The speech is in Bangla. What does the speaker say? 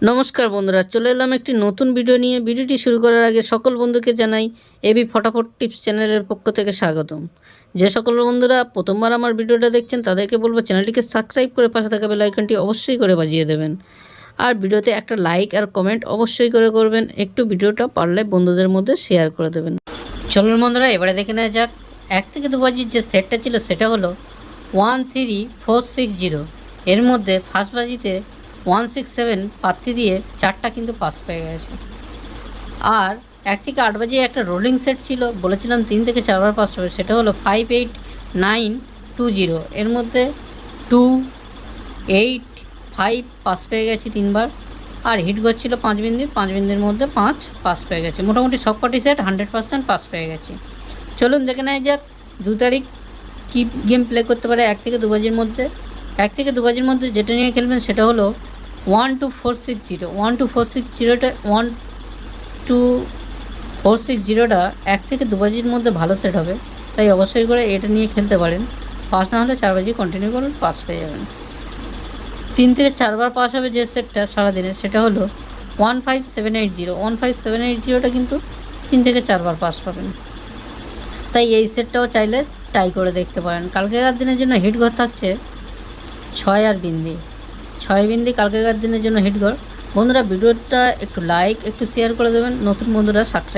নমস্কার বন্ধুরা, চলে এলাম একটি নতুন ভিডিও নিয়ে। ভিডিওটি শুরু করার আগে সকল বন্ধুকে জানাই এবি ফটাফট টিপস চ্যানেলের পক্ষ থেকে স্বাগতম। যে সকল বন্ধুরা প্রথমবার আমার ভিডিওটা দেখছেন তাদেরকে বলবো চ্যানেলটিকে সাবস্ক্রাইব করে পাশে থাকা বেল আইকনটি অবশ্যই করে বাজিয়ে দেবেন। আর ভিডিওতে একটা লাইক আর কমেন্ট অবশ্যই করে করবেন। একটু ভিডিওটা পারলে বন্ধুদের মধ্যে শেয়ার করে দেবেন। চলুন বন্ধুরা, এবারে দেখে নেওয়া যাক 1 থেকে 2 বাজির যে সেটটা ছিল সেটা হলো 13460। এর মধ্যে ফার্স্ট বাজিতে 167 প্রার্থী দিয়ে 4টা কিন্তু পাস পেয়ে গেছে। আর 1 থেকে 8 বাজে একটা রোলিং সেট ছিল, বলেছিলাম 3 থেকে 4 বার পাস পাবে, সেটা হলো 58920। এর মধ্যে 285 পাস পেয়ে গেছে 3 বার। আর হিট করছিল 5 বিন্দির মধ্যে 5 পাস পেয়ে গেছে। মোটামুটি সবকটি সেট 100% পাস পেয়ে গেছে। চলুন দেখে নেওয়া যাক 2 তারিখ কী গেম প্লে করতে পারে 1 থেকে 2 বাজির মধ্যে। 1 থেকে 2 বাজির মধ্যে যেটা নিয়ে খেলবেন সেটা হলো 12460। 12460টা 12460টা 1 থেকে 2 বাজির মধ্যে ভালো সেট হবে, তাই অবশ্যই করে এটা নিয়ে খেলতে পারেন। পাস না হলে 4 বাজি কন্টিনিউ করুন, পাস পেয়ে যাবেন। 3 থেকে 4 বার পাস হবে যে সেটটা সারাদিনে, সেটা হলো 15780। 15780টা কিন্তু 3 থেকে 4 বার পাস পাবেন, তাই এই সেটটাও চাইলে ট্রাই করে দেখতে পারেন। কালকেকার দিনের জন্য হিট ঘর থাকছে 6 আর বিন্দি। 6 বিন্দি কালকেকার দিনের জন্য হিট ঘর। বন্ধুরা ভিডিওটা একটু লাইক একটু শেয়ার করে দেবেন, নতুন বন্ধুরা সাবস্ক্রাইব